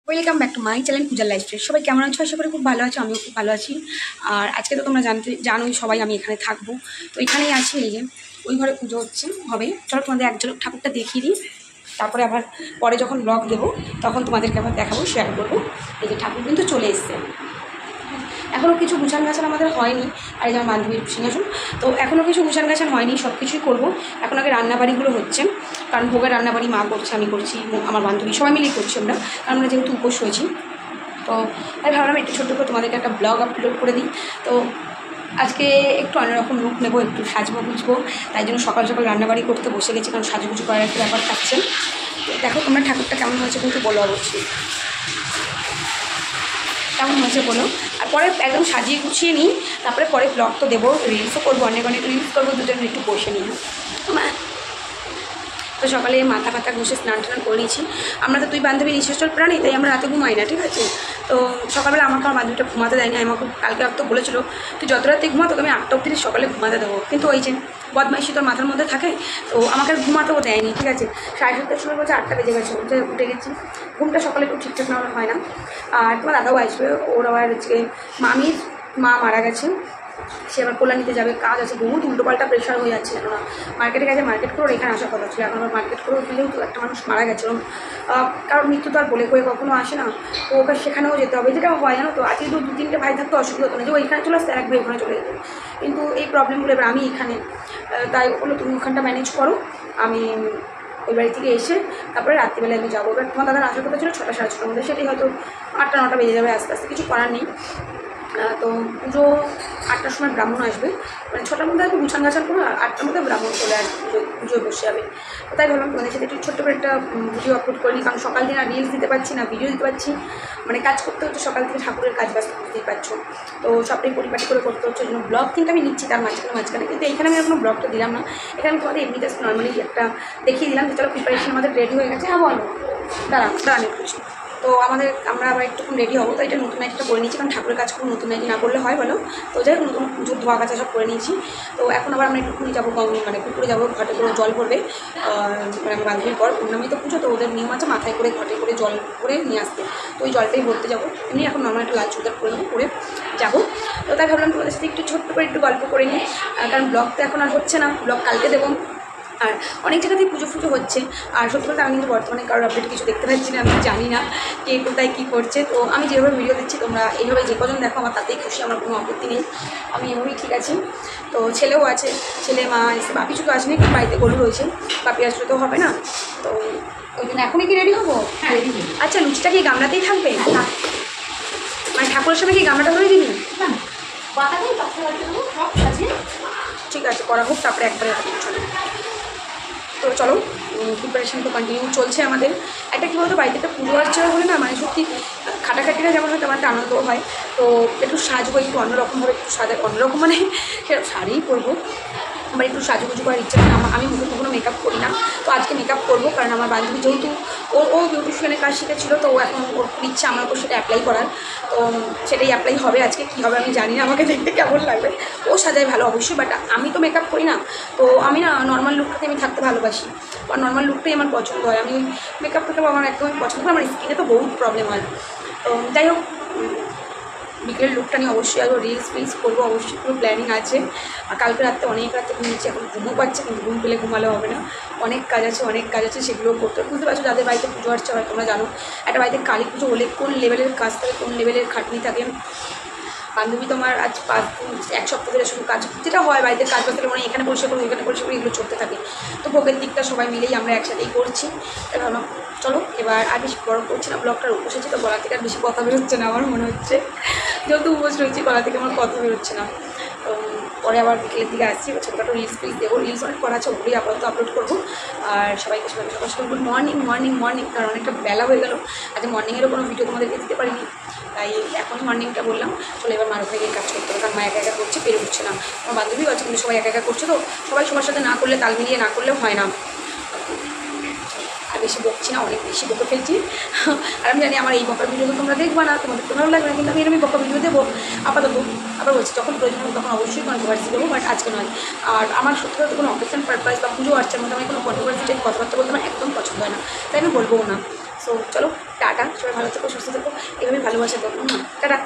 Welcome back to my channel পূজার lifestyle. সবাই কেমন আছো? আশা করি খুব ভালো আছো, আমিও খুব ভালো আছি। আর আজকে তো তোমরা জানোই সবাই আমি এখানে থাকবো, তো এখানেই আছি। এই যে ওই ঘরে পুজো হবে। চলো তোমাদের এক ঝলক ঠাকুরটা দেখিয়ে দিই, তারপরে আবার পরে যখন ব্লগ দেবো তখন তোমাদেরকে আবার দেখাবো, শেয়ার করবো। এই যে ঠাকুর কিন্তু চলে এসছে, এখনও কিছু গুছান গাছান আমাদের হয়নি। আর এই যেমন বান্ধবীর সিংহাসন, তো এখনও কিছু গুছান গাছান হয়নি, সব কিছুই করবো। এখন আগে রান্নাবাড়িগুলো হচ্ছে, কারণ ভোগের রান্নাবাড়ি মা করছে, আমি করছি, আমার বান্ধবী সবাই মিলেই করছি আমরা, কারণ আমরা যেহেতু উপোস হয়েছি। তো তাই ভাবলাম একটু ছোট্ট করে তোমাদেরকে একটা ব্লগ আপলোড করে দিই। তো আজকে একটু অন্যরকম লুক নেবো, একটু সাজবো গুছবো, তাই জন্য সকাল সকাল রান্নাবাড়ি করতে বসে গেছি, কারণ সাজুগুজু করার একটা ব্যাপার থাকছে। দেখো তোমরা ঠাকুরটা কেমন হয়েছে কিন্তু বলো অবশ্যই, কেমন হয়েছে বলো। আর পরে একদম সাজিয়ে গুছিয়ে নিই, তারপরে পরে ব্লগ তো দেবো, রিলসও করবো, অনেক অনেক রিলস করবো, দুজন একটু বসে নিই। তো সকালে মাথা পাতা ঘষে স্নান টান করে নিয়েছি। আমরা তো দুই বান্ধবী নিঃশ্বাসল প্রাণী, তাই আমরা রাতে ঘুমাই না, ঠিক আছে। তো সকালবেলা আমাকে আমার বান্ধবীটা ঘুমাতে দেয়নি, আমাকে কালকে তো বলেছিল তুই যত রাতে ঘুমা তোকে আমি 8টা অবধি সকালে ঘুমাতে দেবো, কিন্তু ওই যে বদমাইশি তোর মাথার মধ্যে থাকে, তো আমাকে ঘুমাতেও দেয়নি, ঠিক আছে। 7:30টার সময় বলছে 8টা বেজে গেছে, উঠে গেছি। ঘুমটা সকালে একটু ঠিকঠাক না হয় না। আর তোমার দাদাও আসবে, ওর আবার হচ্ছে মামির মা মারা গেছে, সে আবার কোলা নিতে যাবে, কাজ আছে, বহুত উল্টোপাল্টা প্রেশার হয়ে যাচ্ছে। কেননা মার্কেটে গেছে, মার্কেট করে ওর এখানে আসার কথা ছিল, এখন আবার মার্কেট করেও যেহেতু একটা মানুষ মারা গেছে, কারণ মৃত্যু তো আর বলে কয়ে কখনো আসে না, তো ওকে সেখানেও যেতে হবে। যেটা হয় জানো তো, আজকে দু তিনটে ভাই থাকতে অসুবিধা হতো না, যে ওইখানে চলে আসতে, এক ভাই ওখানে চলে যেত, কিন্তু এই প্রবলেমগুলো এবার আমি এখানে, তাই বললো তুমি ওখানটা ম্যানেজ করো, আমি ওই বাড়ি থেকে এসে তারপরে রাত্রিবেলায় আমি যাবো। এবার তোমার দাদার আসার কথা ছিল 6টা সাড়ে 6টার মধ্যে, সেটাই হয়তো 8টা 9টা বেজে যাবে, আস্তে আস্তে কিছু করার নেই। তো পুজো 8টার সময় ব্রাহ্মণ আসবে, মানে 6টার মধ্যে একটু গুছান গাছান করে 8টার মধ্যে ব্রাহ্মণ চলে আসবে, পুজোয় বসে যাবে। তাই ভাবলাম তোমাদের সাথে একটু ছোট্ট করে একটা ভিডিও আপলোড করিনি, কারণ সকাল দিন আর রিলস দিতে পারছি না, ভিডিও দিতে পারছি, মানে কাজ করতে হচ্ছে সকাল থেকে, ঠাকুরের কাজ ব্যস্ত বুঝতেই পারছো, তো সবটাই পরিপাটি করে করতে হচ্ছে। ওই জন্য ব্লগ কিন্তু আমি নিচ্ছি তার মাঝখানে, কিন্তু এইখানে আমি কোনো ব্লগটা দিলাম না, এখানে আমি তোমাদের এমনি জাস্ট নর্মালি একটা দেখিয়ে দিলাম যে চলো প্রিপারেশন আমাদের রেডি হয়ে গেছে। হ্যাঁ বলো, দাঁড়ান একটু। তো আমরা আবার একটুক্ষণ রেডি হবো, তো এটা নতুন নাইটিটা করে নিয়েছি, কারণ ঠাকুরের কাজ করে নতুন নাইটি না করলে হয় বলো। তো যাই হোক, নতুন পুজোর ধোয়া কাচা সব করে নিয়েছি। তো এখন আবার আমরা একটুখানি যাবো, মানে পুকুরে যাবো, ঘাটে করে জল ভরবে, মানে আমার বান্ধবীর পর পূর্ণমী তো পুজো, তো ওদের নিয়ম আছে মাথায় করে ঘাটে করে জল করে নিয়ে আসতে, তো ওই জলটাই ভরতে যাবো। এমনি এখন নর্মাল একটা লাল চুড়িদার করে নেবো, করে যাবো। তো তাই ভাবলাম তোমাদের সাথে একটু ছোট্ট করে একটু গল্প করে নিই, কারণ ব্লগ তো এখন আর হচ্ছে না, ব্লগ কালকে দেবো। আর অনেক জায়গাতেই পুজো ফুজো হচ্ছে, আর সত্যি বলতে আমি কিন্তু বর্তমানে কারোর আপডেট কিছু দেখতে পাচ্ছি না, আমি জানি না কে কোথায় কী করছে। তো আমি যেভাবে ভিডিও দিচ্ছি তোমরা এইভাবে যে কজন দেখো আমার তাতেই খুশি, আমার কোনো আপত্তি নেই, আমি এভাবেই ঠিক আছি। তো ছেলেও আছে, ছেলে মা এসে, বাপি শুধু আসেনি, একটু বাড়িতে গরু রয়েছে, বাপি আসলে তো হবে না, তো ওই জন্য এখনই কি রেডি হবো? হ্যাঁ রেডি। আচ্ছা, লুচিটা কি গামলাতেই থাকবে? মানে ঠাকুরের সময় কি গামলাটা ধরে দিবি? ঠিক আছে, করা হোক, তারপরে একবারে চলো। তো চলো, প্রিপারেশন তো কন্টিনিউ চলছে আমাদের। একটা কী বলতো, বাড়িতে একটা পুজো আসছে বলে না, মানে সত্যি খাটাখাটিরা যেমন হয় তেমন একটা আনন্দও হয়। তো একটু সাজবো, একটু অন্যরকমভাবে, একটু অন্যরকম মানে সেরকম শাড়িই পরবো, আমার একটু সাজুগুজু করার ইচ্ছা নেই। আমি মুখে কখনো মেকআপ করি না, তো আজকে মেকআপ করবো, কারণ আমার বান্ধবী যেহেতু ও বিউটিশিয়ানের কাজ শিখেছিল, তো ও এখন ওর ইচ্ছা আমার ওপর সেটা অ্যাপ্লাই করার, তো সেটাই অ্যাপ্লাই হবে আজকে। কী হবে আমি জানি না, আমাকে দেখতে কেমন লাগবে, ও সাজায় ভালো অবশ্যই, বাট আমি তো মেকআপ করি না, তো আমি না নর্মাল লুকটাতে আমি থাকতে ভালোবাসি, বা নর্মাল লুকটাই আমার পছন্দ হয়। আমি মেকআপ টেকআপ আমার একদমই পছন্দ করে, আমার স্কিনে তো বহুত প্রবলেম হয়। তো যাই হোক, বিকেলের লুকটা নিয়ে অবশ্যই আরও রিলস ফিলস করবো, অবশ্যই পুরো প্ল্যানিং আছে। আর কালকে রাত্রে অনেক রাতে ঘুমিয়েছি, এখন ঘুমও পাচ্ছে, কিন্তু ঘুম পেলে ঘুমালে হবে না, অনেক কাজ আছে, সেগুলোও করতে বুঝতে পারছো। যাদের বাড়িতে পুজো আসছে হয়, তোমরা জানো একটা বাড়িতে কালী পুজো হলে কোন লেভেলের কাজ থাকে, কোন লেভেলের খাটনি থাকে। বান্ধবী তোমার আজ 5 দিন 1 সপ্তাহ ধরে শুধু কাজ, যেটা হয় বাড়িতে কাজ করতে মানে এখানে পরিষ্কার করবো, এখানে পরিষ্কার করে, এগুলো চলতে থাকে। তো ভোগের দিকটা সবাই মিলেই আমরা একসাথেই করছি। ভাবলাম চলো এবার আর বেশি বড় করছি না, ব্লগটার উপসেছি, তো গলা থেকে আর বেশি কথা বেরোচ্ছে না আমার মনে হচ্ছে, যেহেতু উপোস রয়েছি গলা থেকে আমার কথা বেরোচ্ছে না। তো পরে আবার বিকেলের দিকে আসছি, ছোটোখাটো রিলস ফিলস দেবো, রিলস অনেক করা আছে, ওগুলোই আপাতত আপলোড করবো। আর সবাইকে সকাল সকাল গুড মর্নিং, কারণ অনেকটা বেলা হয়ে গেলো, আজ মর্নিংয়েরও কোনো ভিডিও তোমাদেরকে দিতে পারিনি, তাই এখন মর্নিংটা বললাম চলো এবার মার ওখানে গিয়ে কাজ করতে হবে, কারণ মা একা একা করছে, পেরে উঠছে না। আমার বান্ধবীও আছে, কিন্তু সবাই একা একা করছে, তো সবাই সবার সাথে না করলে, তাল মিলিয়ে না করলে হয় না। আর বেশি বকছি না, অনেক বেশি বকে ফেলছি। আর আমি জানি আমার এই বকার ভিডিও তো তোমরা দেখবা না, তোমাদের তো ভালো লাগবে না, কিন্তু আমি এরকমই বকা ভিডিও দেবো আপাতত। আবার বলছি যখন প্রয়োজন হবে তখন অবশ্যই কন্ট্রোভার্সি দেবো, বাট আজকে নয়। আর আমার সত্যি কথা কোনো অকেশন পারপাস বা পুজো আসছে মধ্যে আমি কোনো কন্ট্রোভার্সি কথাবার্তা বলতে আমার একদম পছন্দ হয় না, তাই আমি বলবো না। সো চলো টাটা, সবাই ভালো থেকো, সুস্থ থেকো, এভাবে ভালোবাসা করো। টাটা।